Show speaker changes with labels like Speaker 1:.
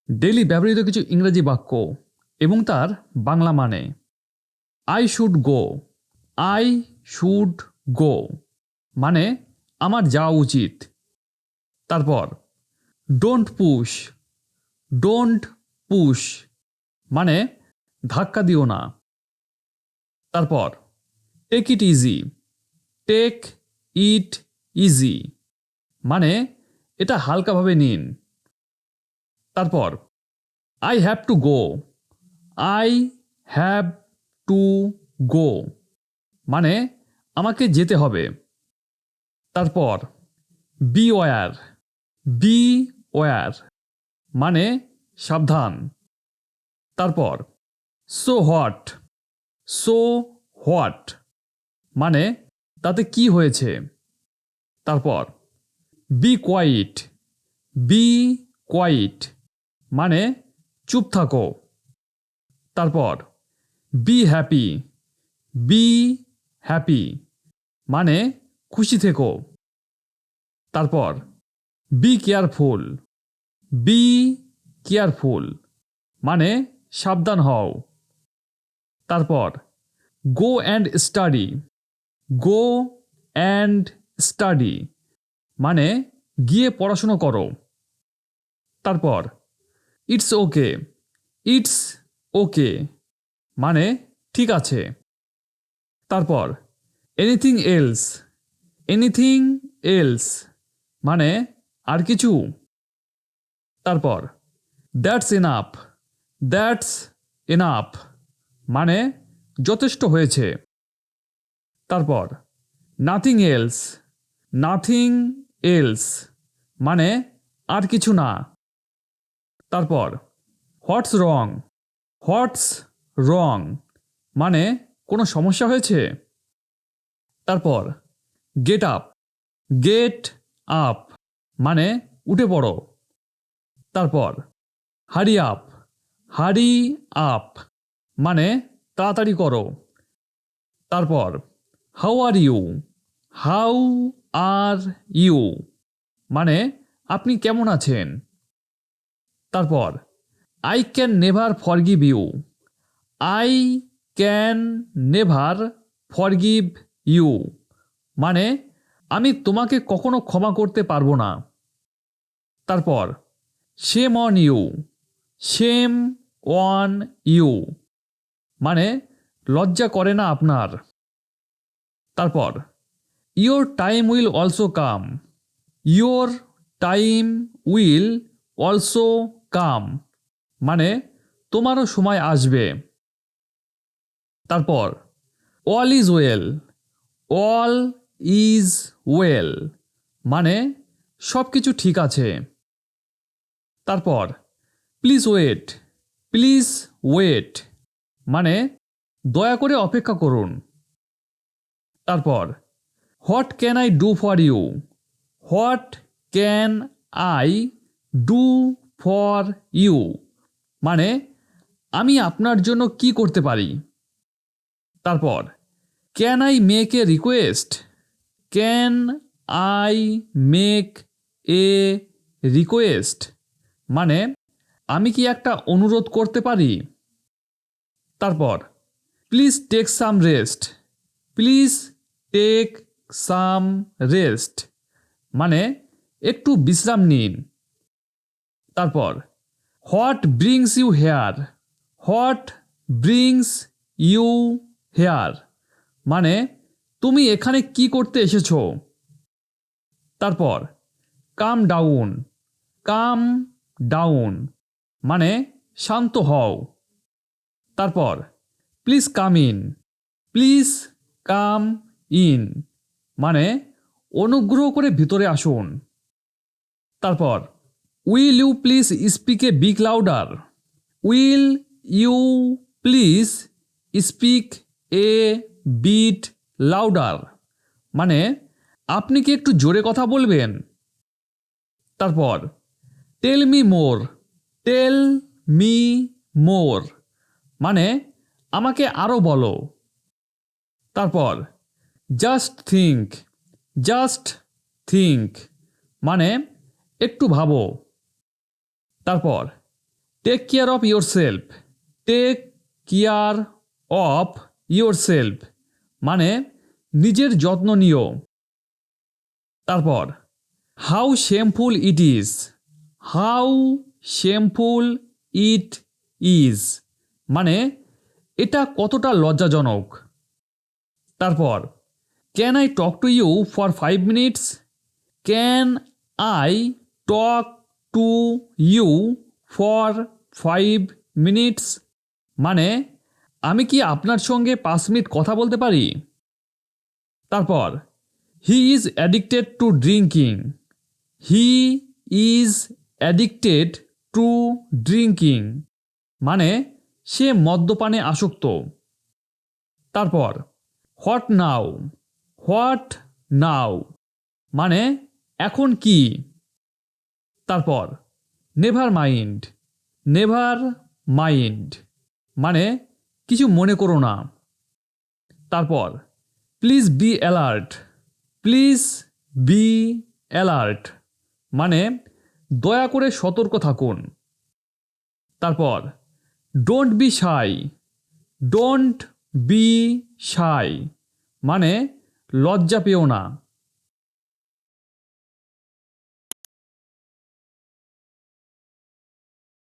Speaker 1: Daily ব্যবহৃত কিছু ইংরেজি বাক্য এবং তার বাংলা মানে। I should go, I should go মানে আমার যাওয়া উচিত। তারপর ডোন্ট পুশ, ডোন্ট পুশ মানে ধাক্কা দিও না। তারপর take it easy, take it easy মানে এটা হালকাভাবে নিন। তারপর I have to go, I have to go মানে আমাকে যেতে হবে। তারপর বি ওয়্যার, বি ওয়্যার মানে সাবধান। তারপর সো হোয়াট, সো হোয়াট মানে তাতে কি হয়েছে। তারপর বি কোয়াইট, বি কোয়াইট মানে চুপ থাকো। তারপর বি হ্যাপি, বি হ্যাপি মানে খুশি থেকো। তারপর বি কেয়ারফুল, বি কেয়ারফুল মানে সাবধান হও। তারপর go and study, go and study মানে গিয়ে পড়াশুনো করো। তারপর ইটস ওকে, ইটস ওকে মানে ঠিক আছে। তারপর এনিথিং এলস, এনিথিং এলস মানে আর কিছু। তারপর দ্যাটস এনাফ, দ্যাটস এনাফ মানে যথেষ্ট হয়েছে। তারপর নাথিং এলস, নাথিং এলস মানে আর কিছু না। তারপর হোয়াটস রং, হোয়াটস রং মানে কোনো সমস্যা হয়েছে। তারপর গেট আপ, গেট আপ মানে উঠে পড়ো। তারপর হারি আপ, হারি আপ মানে তাড়াতাড়ি করো। তারপর how are you, how are you মানে আপনি কেমন আছেন। তারপর I can never forgive you, I can never forgive you মানে আমি তোমাকে কখনো ক্ষমা করতে পারবো না। তারপর shame on you, shame on you মানে লজ্জা করে না আপনার। তারপর your time will also come, your time will also come মানে তোমারও সময় আসবে। তারপর all is well, all is well মানে সব কিছু ঠিক আছে। তারপর প্লিজ ওয়েট, প্লিজ ওয়েট মানে দয়া করে অপেক্ষা করুন। তারপর what can I do for you, what can I do for you মানে আমি আপনার জন্য কি করতে পারি। তারপর can I make a request, can I make a request মানে আমি কি একটা অনুরোধ করতে পারি। তারপর please take some rest, please take some rest মানে একটু বিশ্রাম নিন। তারপর what brings you here, what brings you here মানে তুমি এখানে কি করতে এসেছো। তারপর কাম ডাউন, কাম ডাউন মানে শান্ত হও। তারপর please come in, please come in মানে অনুগ্রহ করে ভিতরে আসুন। তারপর will you please speak a bit louder, will you please speak a bit louder মানে আপনি কি একটু জোরে কথা বলবেন। তারপর tell me more, tell me more মানে আমাকে আরও বলো। তারপর জাস্ট থিঙ্ক, জাস্ট থিঙ্ক মানে একটু ভাবো। তারপর take care of yourself. Take care of yourself মানে নিজের যত্ন নিও। তারপর how shameful it is. How shameful it is মানে এটা কতটা লজ্জাজনক। তারপর can I talk to you for 5 minutes. Can I talk to you for 5 minutes মানে আমি কি আপনার সঙ্গে 5 মিনিট কথা বলতে পারি। তারপর he is addicted to drinking. He is addicted to drinking মানে সে মদ্যপানে আসক্ত। তারপর হোয়াট নাও। হোয়াট নাও মানে এখন কি। তারপর নেভার মাইন্ড। নেভার মাইন্ড মানে কিছু মনে করো না। তারপর please be alert. Please be alert মানে দয়া করে সতর্ক থাকুন। তারপর don't be shy. Don't be shy মানে লজ্জা পেও না।